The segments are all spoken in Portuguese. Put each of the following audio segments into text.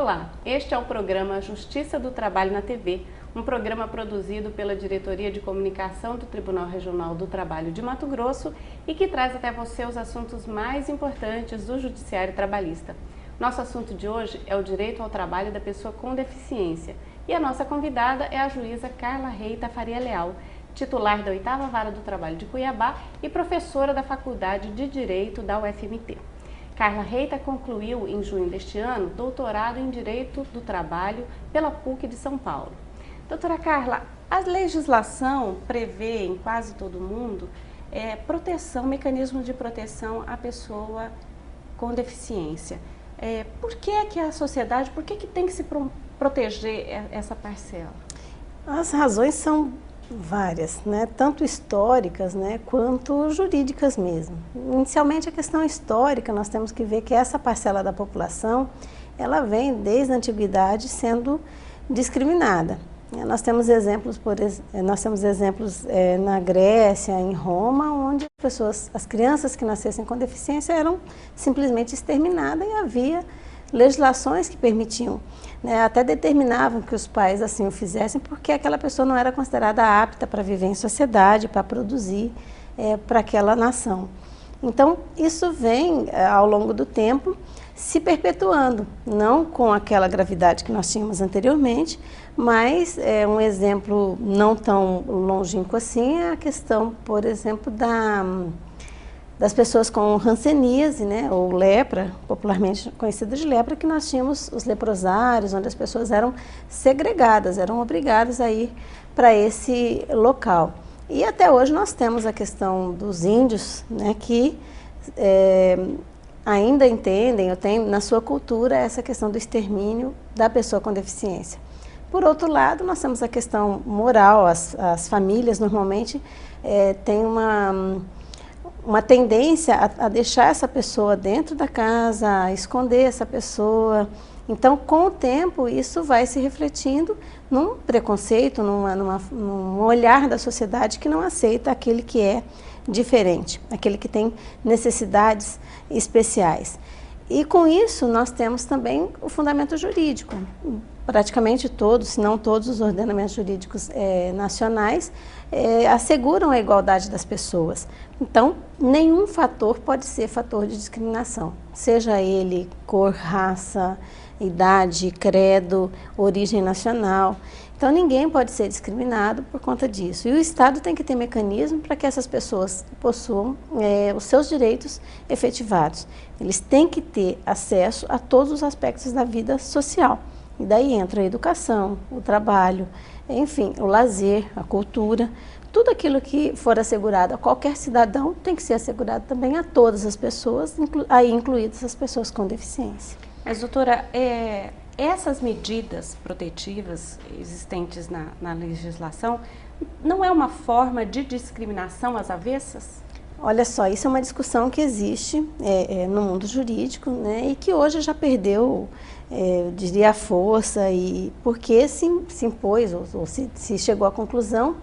Olá, este é o programa Justiça do Trabalho na TV, um programa produzido pela Diretoria de Comunicação do Tribunal Regional do Trabalho de Mato Grosso e que traz até você os assuntos mais importantes do Judiciário Trabalhista. Nosso assunto de hoje é o direito ao trabalho da pessoa com deficiência e a nossa convidada é a juíza Carla Reita Faria Leal, titular da 8ª Vara do Trabalho de Cuiabá e professora da Faculdade de Direito da UFMT. Carla Reita concluiu em junho deste ano doutorado em Direito do Trabalho pela PUC de São Paulo. Doutora Carla, a legislação prevê em quase todo o mundo mecanismos de proteção à pessoa com deficiência. Por que a sociedade, por que tem que se proteger essa parcela? As razões são várias, né? Tanto históricas, né, quanto jurídicas mesmo. Inicialmente, a questão histórica, nós temos que ver que essa parcela da população, ela vem desde a antiguidade sendo discriminada. Nós temos exemplos, na Grécia, em Roma, onde as crianças que nascessem com deficiência eram simplesmente exterminadas e havia legislações que permitiam, né, até determinavam que os pais assim o fizessem, porque aquela pessoa não era considerada apta para viver em sociedade, para produzir para aquela nação. Então, isso vem, ao longo do tempo, se perpetuando, não com aquela gravidade que nós tínhamos anteriormente, mas um exemplo não tão longínquo assim é a questão, por exemplo, das pessoas com hanseníase, né, ou lepra, popularmente conhecida de lepra, que nós tínhamos os leprosários, onde as pessoas eram segregadas, eram obrigadas a ir para esse local. E até hoje nós temos a questão dos índios, né, que ainda entendem, ou tem na sua cultura essa questão do extermínio da pessoa com deficiência. Por outro lado, nós temos a questão moral, as famílias normalmente têm uma tendência a deixar essa pessoa dentro da casa, a esconder essa pessoa. Então, com o tempo, isso vai se refletindo num preconceito, num olhar da sociedade que não aceita aquele que é diferente, aquele que tem necessidades especiais. E com isso, nós temos também o fundamento jurídico. Praticamente todos, se não todos os ordenamentos jurídicos nacionais asseguram a igualdade das pessoas. Então, nenhum fator pode ser fator de discriminação, seja ele cor, raça, idade, credo, origem nacional. Então, ninguém pode ser discriminado por conta disso. E o Estado tem que ter mecanismo para que essas pessoas possuam os seus direitos efetivados. Eles têm que ter acesso a todos os aspectos da vida social. E daí entra a educação, o trabalho, enfim, o lazer, a cultura. Tudo aquilo que for assegurado a qualquer cidadão tem que ser assegurado também a todas as pessoas, aí incluídas as pessoas com deficiência. Mas, doutora, essas medidas protetivas existentes na legislação não é uma forma de discriminação às avessas? Olha só, isso é uma discussão que existe no mundo jurídico, né, e que hoje já perdeu, eu diria, a força, porque se impôs, ou se chegou à conclusão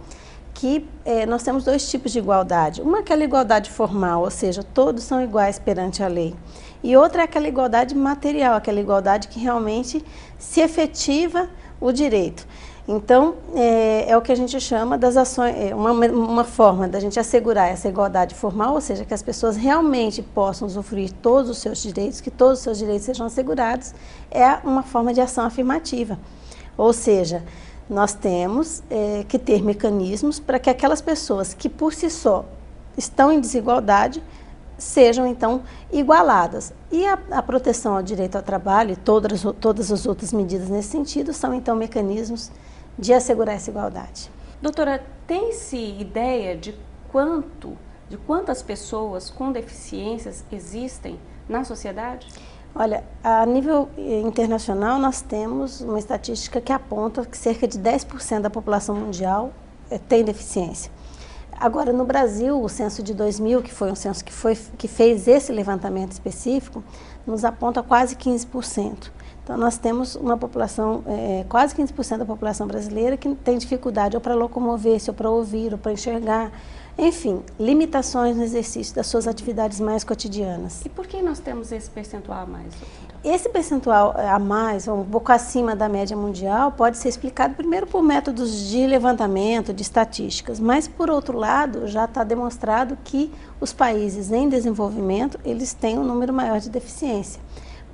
que nós temos dois tipos de igualdade. Uma é aquela igualdade formal, ou seja, todos são iguais perante a lei. E outra é aquela igualdade material, aquela igualdade que realmente se efetiva o direito. Então, é o que a gente chama das ações, uma forma da gente assegurar essa igualdade formal, ou seja, que as pessoas realmente possam usufruir todos os seus direitos, que todos os seus direitos sejam assegurados, é uma forma de ação afirmativa. Ou seja, nós temos que ter mecanismos para que aquelas pessoas que por si só estão em desigualdade sejam então igualadas. E a proteção ao direito ao trabalho e todas as outras medidas nesse sentido são então mecanismos de assegurar essa igualdade. Doutora, tem-se ideia de quantas pessoas com deficiências existem na sociedade? Olha, a nível internacional nós temos uma estatística que aponta que cerca de 10% da população mundial tem deficiência. Agora, no Brasil, o censo de 2000, que foi um censo que fez esse levantamento específico, nos aponta quase 15%. Então, nós temos uma população, quase 15% da população brasileira que tem dificuldade ou para locomover-se, ou para ouvir, ou para enxergar, Enfim, limitações no exercício das suas atividades mais cotidianas. E por que nós temos esse percentual a mais, doutora? Esse percentual a mais, um pouco acima da média mundial, pode ser explicado primeiro por métodos de levantamento, de estatísticas, mas por outro lado, já está demonstrado que os países em desenvolvimento, eles têm um número maior de deficiência.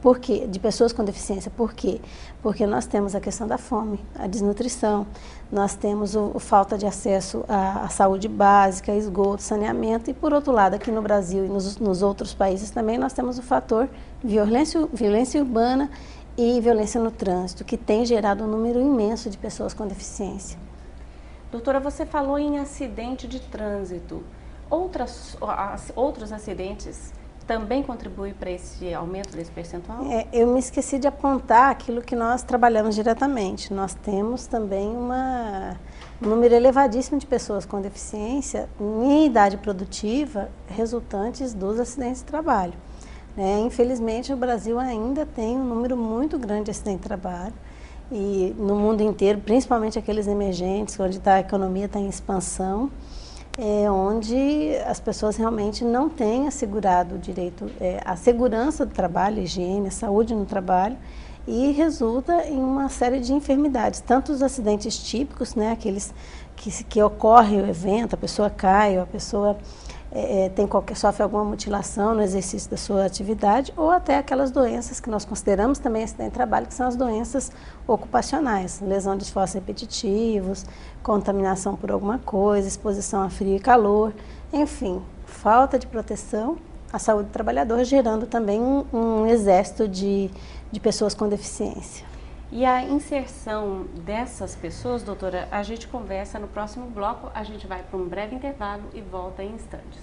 Por quê? De pessoas com deficiência. Por quê? Porque nós temos a questão da fome, a desnutrição, nós temos a falta de acesso à saúde básica, esgoto, saneamento, e por outro lado, aqui no Brasil e nos outros países também, nós temos o fator violência urbana e violência no trânsito, que tem gerado um número imenso de pessoas com deficiência. Doutora, você falou em acidente de trânsito. Outros acidentes também contribui para esse aumento desse percentual? Eu me esqueci de apontar aquilo que nós trabalhamos diretamente. Nós temos também um número elevadíssimo de pessoas com deficiência em idade produtiva resultantes dos acidentes de trabalho. Infelizmente, o Brasil ainda tem um número muito grande de acidentes de trabalho e no mundo inteiro, principalmente aqueles emergentes, onde a economia está em expansão, onde as pessoas realmente não têm assegurado o direito, a segurança do trabalho, a higiene, a saúde no trabalho, e resulta em uma série de enfermidades, tanto os acidentes típicos, aqueles que ocorre o evento, a pessoa cai, ou a pessoa sofre alguma mutilação no exercício da sua atividade, ou até aquelas doenças que nós consideramos também acidente de trabalho, que são as doenças ocupacionais, lesão de esforços repetitivos, contaminação por alguma coisa, exposição a frio e calor, enfim, falta de proteção à saúde do trabalhador, gerando também um exército de pessoas com deficiência. E a inserção dessas pessoas, doutora, a gente conversa no próximo bloco, a gente vai para um breve intervalo e volta em instantes.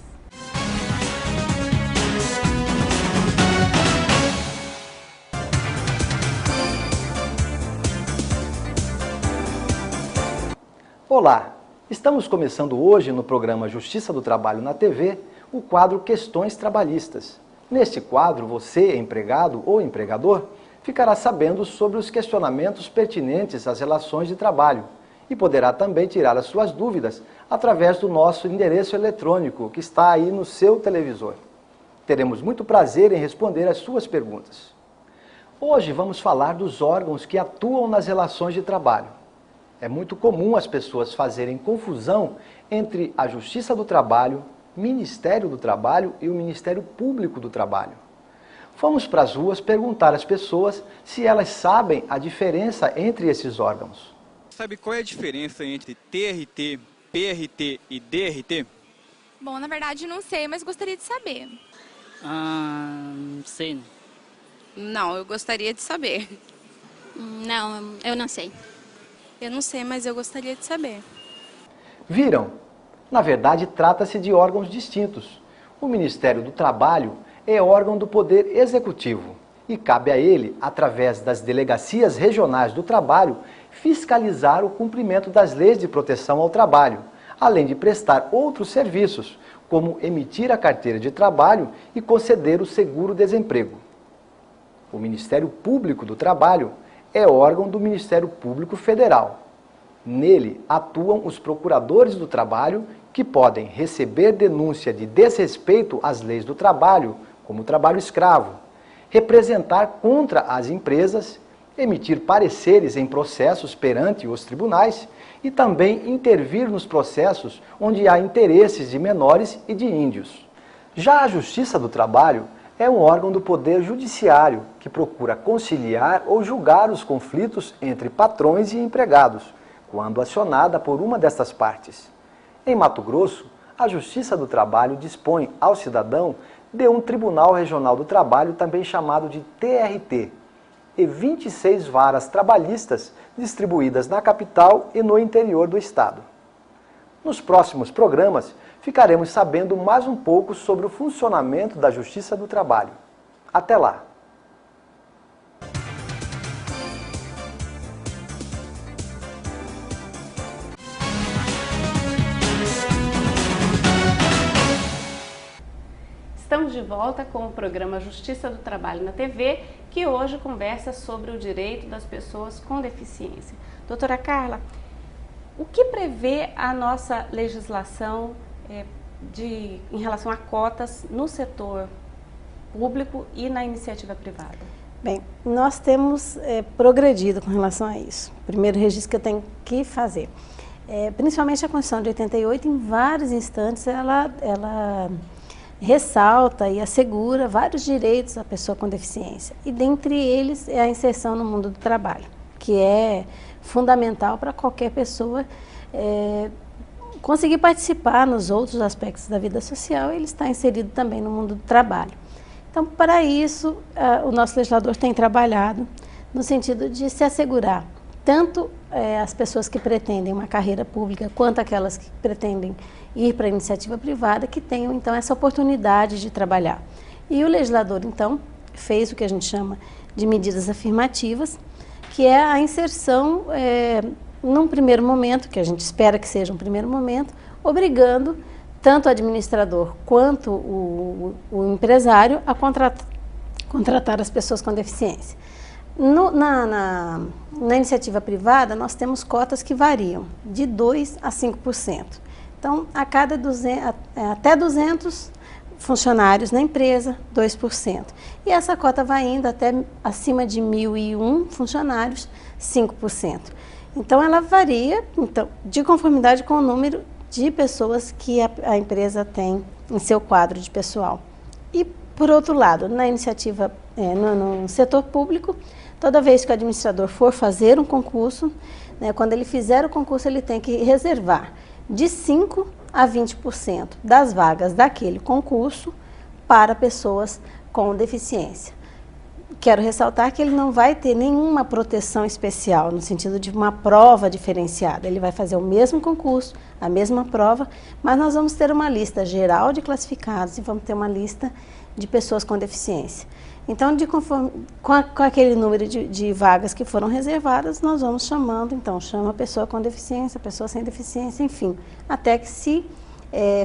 Olá, estamos começando hoje no programa Justiça do Trabalho na TV, o quadro Questões Trabalhistas. Neste quadro, você, empregado ou empregador, ficará sabendo sobre os questionamentos pertinentes às relações de trabalho e poderá também tirar as suas dúvidas através do nosso endereço eletrônico que está aí no seu televisor. Teremos muito prazer em responder às suas perguntas. Hoje vamos falar dos órgãos que atuam nas relações de trabalho. É muito comum as pessoas fazerem confusão entre a Justiça do Trabalho, Ministério do Trabalho e o Ministério Público do Trabalho. Fomos para as ruas perguntar às pessoas se elas sabem a diferença entre esses órgãos. Sabe qual é a diferença entre TRT, PRT e DRT? Bom, na verdade não sei, mas gostaria de saber. Sei. Não, eu gostaria de saber. Não, eu não sei. Eu não sei, mas eu gostaria de saber. Viram? Na verdade, trata-se de órgãos distintos. O Ministério do Trabalho é órgão do Poder Executivo e cabe a ele, através das delegacias regionais do trabalho, fiscalizar o cumprimento das leis de proteção ao trabalho, além de prestar outros serviços, como emitir a carteira de trabalho e conceder o seguro-desemprego. O Ministério Público do Trabalho é órgão do Ministério Público Federal. Nele atuam os procuradores do trabalho, que podem receber denúncia de desrespeito às leis do trabalho, como o trabalho escravo, representar contra as empresas, emitir pareceres em processos perante os tribunais e também intervir nos processos onde há interesses de menores e de índios. Já a Justiça do Trabalho é um órgão do Poder Judiciário que procura conciliar ou julgar os conflitos entre patrões e empregados, quando acionada por uma destas partes. Em Mato Grosso, a Justiça do Trabalho dispõe ao cidadão de um Tribunal Regional do Trabalho, também chamado de TRT, e 26 varas trabalhistas distribuídas na capital e no interior do estado. Nos próximos programas, ficaremos sabendo mais um pouco sobre o funcionamento da Justiça do Trabalho. Até lá! Estamos de volta com o programa Justiça do Trabalho na TV, que hoje conversa sobre o direito das pessoas com deficiência. Doutora Carla, o que prevê a nossa legislação em relação a cotas no setor público e na iniciativa privada? Bem, nós temos progredido com relação a isso. O primeiro registro que eu tenho que fazer. Principalmente a Constituição de 88, em vários instantes, ela ressalta e assegura vários direitos à pessoa com deficiência. E dentre eles é a inserção no mundo do trabalho, que é fundamental para qualquer pessoa conseguir participar nos outros aspectos da vida social. Ele está inserido também no mundo do trabalho. Então, para isso, o nosso legislador tem trabalhado no sentido de se assegurar, tanto as pessoas que pretendem uma carreira pública, quanto aquelas que pretendem ir para a iniciativa privada, que tenham, então, essa oportunidade de trabalhar. E o legislador, então, fez o que a gente chama de medidas afirmativas, que é a inserção, num primeiro momento, que a gente espera que seja um primeiro momento, obrigando tanto o administrador quanto o empresário a contratar as pessoas com deficiência. Na iniciativa privada, nós temos cotas que variam de 2% a 5%. Então, até 200 funcionários na empresa, 2%. E essa cota vai indo até acima de 1.001 funcionários, 5%. Então, ela varia de conformidade com o número de pessoas que a empresa tem em seu quadro de pessoal. E, por outro lado, na iniciativa, no setor público, toda vez que o administrador for fazer um concurso, quando ele fizer o concurso, ele tem que reservar de 5% a 20% das vagas daquele concurso para pessoas com deficiência. Quero ressaltar que ele não vai ter nenhuma proteção especial, no sentido de uma prova diferenciada. Ele vai fazer o mesmo concurso, a mesma prova, mas nós vamos ter uma lista geral de classificados e vamos ter uma lista de pessoas com deficiência. Então, com aquele número de vagas que foram reservadas, nós vamos chamando, então, chama a pessoa com deficiência, a pessoa sem deficiência, enfim, até que se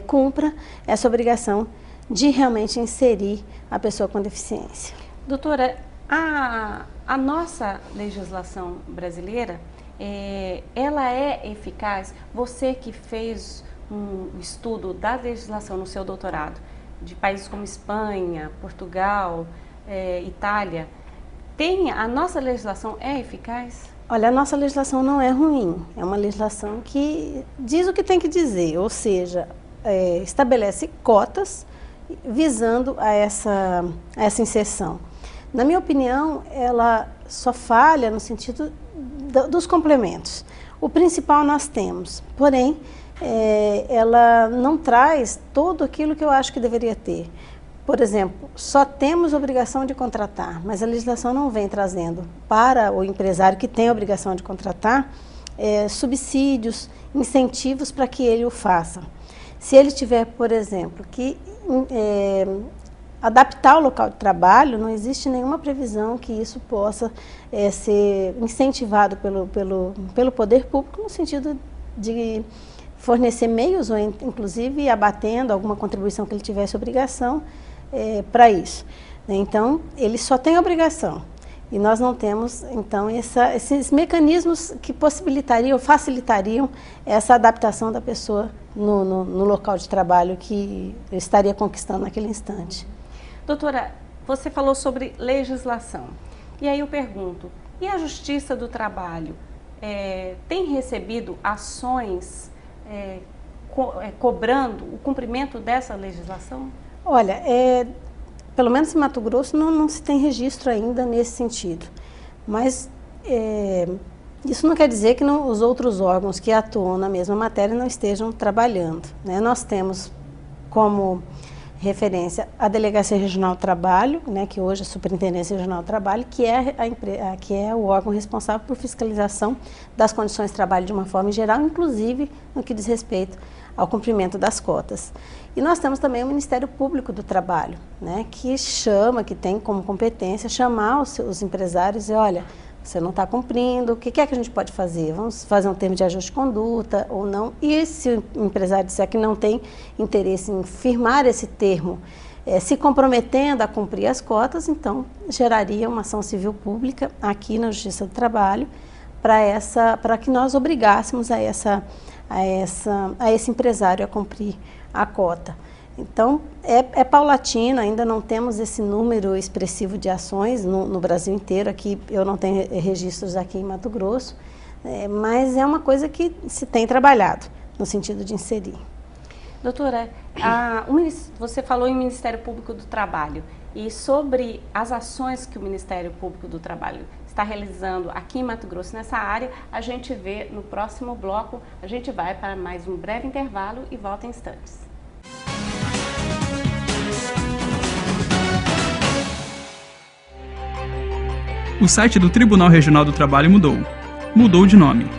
cumpra essa obrigação de realmente inserir a pessoa com deficiência. Doutora, a nossa legislação brasileira, ela é eficaz? Você que fez um estudo da legislação no seu doutorado, de países como Espanha, Portugal, Itália, a nossa legislação é eficaz? Olha, a nossa legislação não é ruim, é uma legislação que diz o que tem que dizer, ou seja, estabelece cotas visando a essa inserção. Na minha opinião, ela só falha no sentido dos complementos. O principal nós temos, porém, ela não traz tudo aquilo que eu acho que deveria ter. Por exemplo, só temos obrigação de contratar, mas a legislação não vem trazendo para o empresário que tem a obrigação de contratar subsídios, incentivos para que ele o faça. Se ele tiver, por exemplo, que adaptar o local de trabalho, não existe nenhuma previsão que isso possa ser incentivado pelo poder público, no sentido de fornecer meios, ou inclusive abatendo alguma contribuição que ele tivesse obrigação para isso. Então, ele só tem obrigação. E nós não temos, então, esses mecanismos que possibilitariam, facilitariam essa adaptação da pessoa no local de trabalho que estaria conquistando naquele instante. Doutora, você falou sobre legislação. E aí eu pergunto, e a Justiça do Trabalho tem recebido ações cobrando o cumprimento dessa legislação? Olha, pelo menos em Mato Grosso não se tem registro ainda nesse sentido. Mas isso não quer dizer que os outros órgãos que atuam na mesma matéria não estejam trabalhando, né? Nós temos como referência a Delegacia Regional do Trabalho, né, que hoje é a Superintendência Regional do Trabalho, que é o órgão responsável por fiscalização das condições de trabalho de uma forma geral, inclusive no que diz respeito ao cumprimento das cotas. E nós temos também o Ministério Público do Trabalho, né, que tem como competência chamar os empresários e, olha, você não está cumprindo, o que é que a gente pode fazer? Vamos fazer um termo de ajuste de conduta ou não? E se o empresário disser que não tem interesse em firmar esse termo, se comprometendo a cumprir as cotas, geraria uma ação civil pública aqui na Justiça do Trabalho para que nós obrigássemos a esse empresário a cumprir a cota. Então, é paulatino, ainda não temos esse número expressivo de ações no Brasil inteiro. Aqui eu não tenho registros aqui em Mato Grosso, mas é uma coisa que se tem trabalhado no sentido de inserir. Doutora, você falou em Ministério Público do Trabalho e sobre as ações que o Ministério Público do Trabalho está realizando aqui em Mato Grosso nessa área, a gente vê no próximo bloco. A gente vai para mais um breve intervalo e volta em instantes. O site do Tribunal Regional do Trabalho mudou de nome.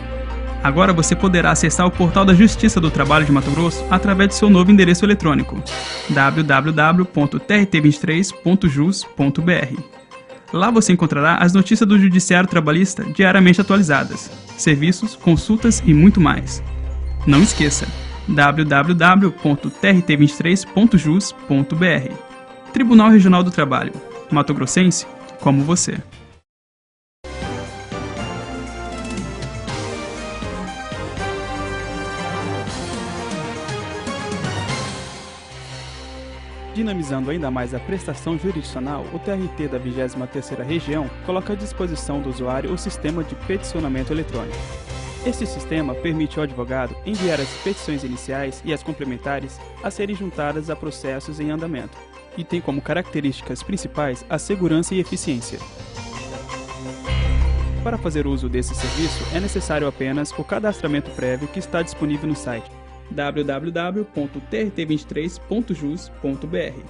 Agora você poderá acessar o portal da Justiça do Trabalho de Mato Grosso através do seu novo endereço eletrônico, www.trt23.jus.br. Lá você encontrará as notícias do Judiciário Trabalhista diariamente atualizadas, serviços, consultas e muito mais. Não esqueça, www.trt23.jus.br. Tribunal Regional do Trabalho, Mato Grossense como você. Dinamizando ainda mais a prestação jurisdicional, o TRT da 23ª Região coloca à disposição do usuário o sistema de peticionamento eletrônico. Este sistema permite ao advogado enviar as petições iniciais e as complementares a serem juntadas a processos em andamento, e tem como características principais a segurança e eficiência. Para fazer uso desse serviço, é necessário apenas o cadastramento prévio que está disponível no site www.trt23.jus.br.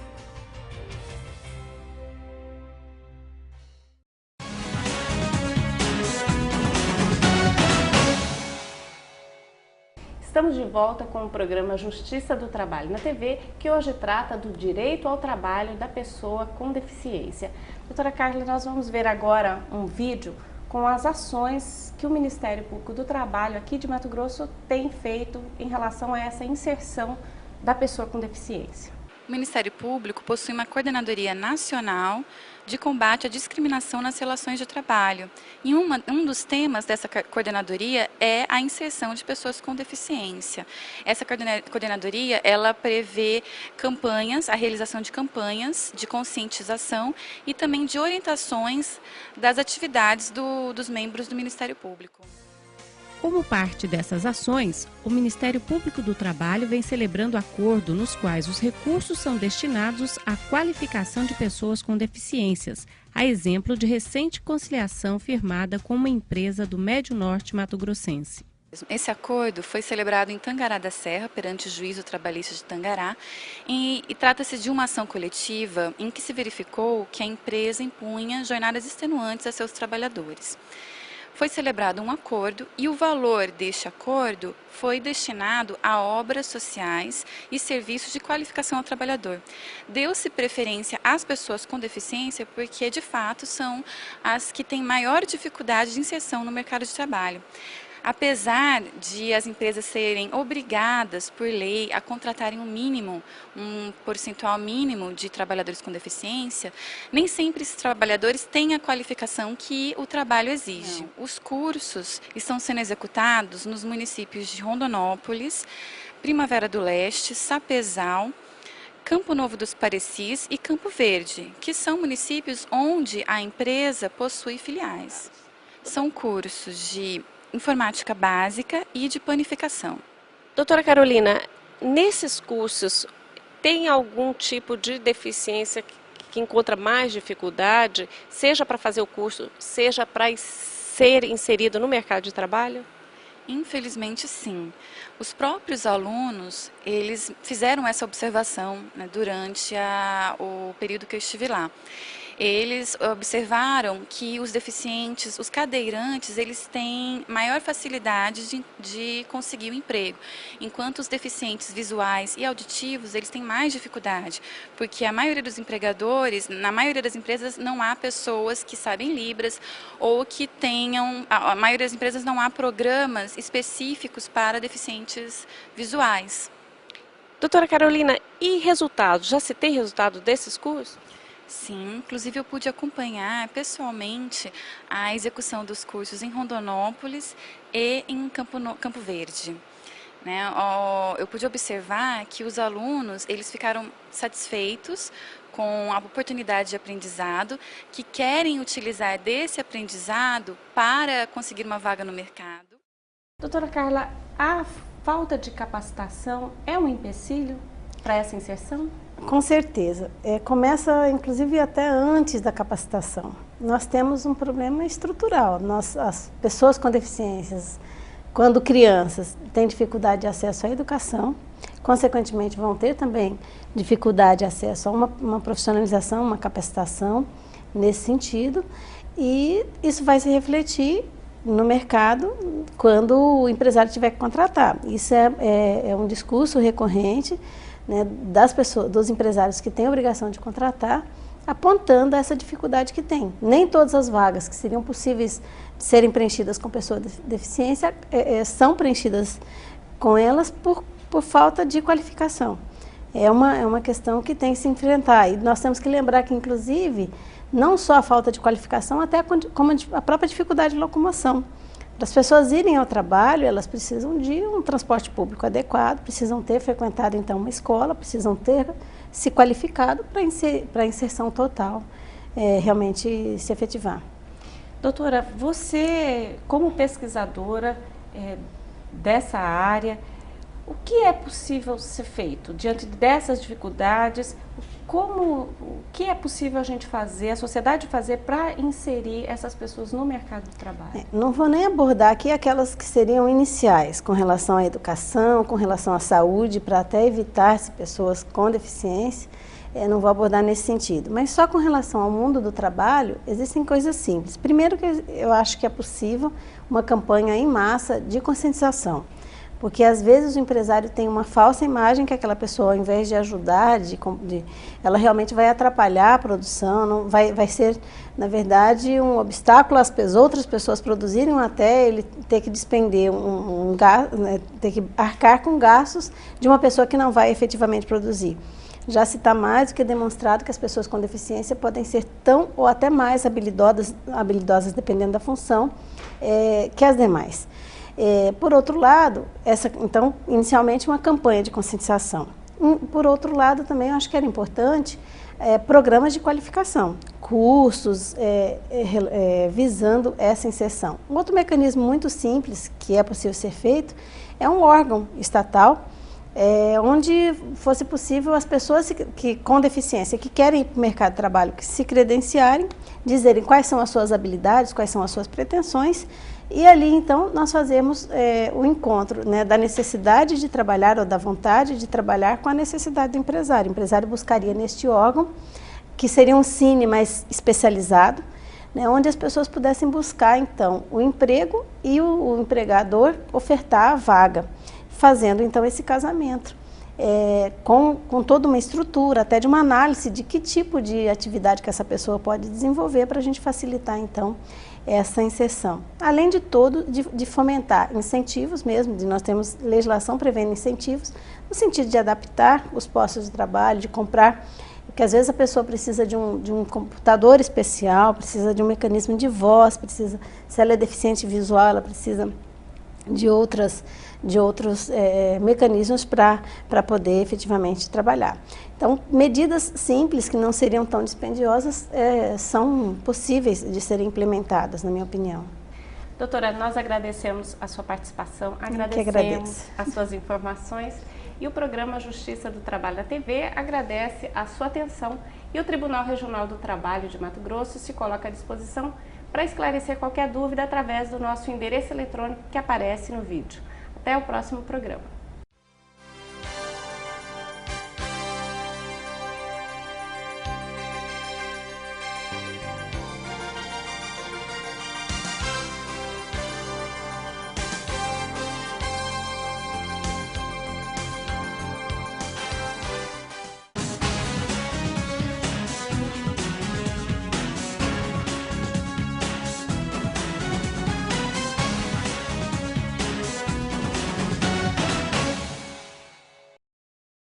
Estamos de volta com o programa Justiça do Trabalho na TV, que hoje trata do direito ao trabalho da pessoa com deficiência. Doutora Carla, nós vamos ver agora um vídeo com as ações que o Ministério Público do Trabalho aqui de Mato Grosso tem feito em relação a essa inserção da pessoa com deficiência. O Ministério Público possui uma coordenadoria nacional de combate à discriminação nas relações de trabalho. E um dos temas dessa coordenadoria é a inserção de pessoas com deficiência. Essa coordenadoria, ela prevê campanhas, a realização de campanhas de conscientização e também de orientações das atividades dos membros do Ministério Público. Como parte dessas ações, o Ministério Público do Trabalho vem celebrando acordos nos quais os recursos são destinados à qualificação de pessoas com deficiências, a exemplo de recente conciliação firmada com uma empresa do Médio Norte mato-grossense. Esse acordo foi celebrado em Tangará da Serra, perante o Juízo Trabalhista de Tangará, e trata-se de uma ação coletiva em que se verificou que a empresa impunha jornadas extenuantes a seus trabalhadores. Foi celebrado um acordo e o valor deste acordo foi destinado a obras sociais e serviços de qualificação ao trabalhador. Deu-se preferência às pessoas com deficiência porque, de fato, são as que têm maior dificuldade de inserção no mercado de trabalho. Apesar de as empresas serem obrigadas por lei a contratarem um percentual mínimo de trabalhadores com deficiência, nem sempre esses trabalhadores têm a qualificação que o trabalho exige. Os cursos estão sendo executados nos municípios de Rondonópolis, Primavera do Leste, Sapezal, Campo Novo dos Parecis e Campo Verde, que são municípios onde a empresa possui filiais. São cursos de informática básica e de panificação. Doutora Carolina, nesses cursos tem algum tipo de deficiência que encontra mais dificuldade, seja para fazer o curso, seja para ser inserido no mercado de trabalho? Infelizmente, sim. Os próprios alunos, eles fizeram essa observação, né, durante o período que eu estive lá. Eles observaram que os deficientes, os cadeirantes, eles têm maior facilidade de conseguir o emprego, enquanto os deficientes visuais e auditivos, eles têm mais dificuldade, porque a maioria dos empregadores, na maioria das empresas, não há pessoas que sabem Libras ou que tenham, a maioria das empresas não há programas específicos para deficientes visuais. Doutora Carolina, e resultados? Já se tem resultado desses cursos? Sim, inclusive eu pude acompanhar pessoalmente a execução dos cursos em Rondonópolis e em Campo Verde. né? Eu pude observar que os alunos, eles ficaram satisfeitos com a oportunidade de aprendizado, que querem utilizar desse aprendizado para conseguir uma vaga no mercado. Doutora Carla, a falta de capacitação é um empecilho para essa inserção? Com certeza. Começa, inclusive, até antes da capacitação. Nós temos um problema estrutural. As pessoas com deficiências, quando crianças, têm dificuldade de acesso à educação, consequentemente vão ter também dificuldade de acesso a uma profissionalização, uma capacitação nesse sentido, e isso vai se refletir no mercado quando o empresário tiver que contratar. Isso é um discurso recorrente, né, dos empresários que têm a obrigação de contratar, apontando essa dificuldade que tem. Nem todas as vagas que seriam possíveis de serem preenchidas com pessoa de deficiência são preenchidas com elas por falta de qualificação. É uma questão que tem que se enfrentar. E nós temos que lembrar que, inclusive, não só a falta de qualificação, até como a própria dificuldade de locomoção. Para as pessoas irem ao trabalho, elas precisam de um transporte público adequado, precisam ter frequentado, então, uma escola, precisam ter se qualificado para a inserção total realmente se efetivar. Doutora, você, como pesquisadora dessa área, o que é possível ser feito diante dessas dificuldades? O que é possível a gente fazer, a sociedade fazer para inserir essas pessoas no mercado de trabalho? Não vou nem abordar aqui aquelas que seriam iniciais, com relação à educação, com relação à saúde, para até evitar-se pessoas com deficiência, não vou abordar nesse sentido. Mas só com relação ao mundo do trabalho, existem coisas simples. Primeiro, que eu acho que é possível uma campanha em massa de conscientização. Porque, às vezes, o empresário tem uma falsa imagem que aquela pessoa, ao invés de ajudar, ela realmente vai atrapalhar a produção, vai ser, na verdade, um obstáculo às outras pessoas produzirem, até ele ter que despender ter que arcar com gastos de uma pessoa que não vai efetivamente produzir. Já se está mais do que demonstrado que as pessoas com deficiência podem ser tão ou até mais habilidosas dependendo da função, que as demais. Por outro lado, então, inicialmente uma campanha de conscientização. Por outro lado, também eu acho que era importante programas de qualificação, cursos visando essa inserção. Um outro mecanismo muito simples que é possível ser feito é um órgão estatal, onde fosse possível as pessoas com deficiência que querem ir para o mercado de trabalho, que se credenciarem, dizerem quais são as suas habilidades, quais são as suas pretensões, e ali, então, nós fazemos o encontro, né, da necessidade de trabalhar ou da vontade de trabalhar com a necessidade do empresário. O empresário buscaria neste órgão, que seria um cine mais especializado, né, onde as pessoas pudessem buscar, então, o emprego e o empregador ofertar a vaga, fazendo, então, esse casamento. Com toda uma estrutura, até de uma análise de que tipo de atividade que essa pessoa pode desenvolver para a gente facilitar, então, essa inserção. Além de de fomentar incentivos mesmo, nós temos legislação prevendo incentivos, no sentido de adaptar os postos de trabalho, de comprar, porque às vezes a pessoa precisa de um computador especial, precisa de um mecanismo de voz, se ela é deficiente visual, ela precisa de outros mecanismos para poder efetivamente trabalhar. Então, medidas simples que não seriam tão dispendiosas são possíveis de serem implementadas, na minha opinião. Doutora, nós agradecemos a sua participação, agradecemos as suas informações e o programa Justiça do Trabalho da TV agradece a sua atenção e o Tribunal Regional do Trabalho de Mato Grosso se coloca à disposição para esclarecer qualquer dúvida através do nosso endereço eletrônico que aparece no vídeo. Até o próximo programa.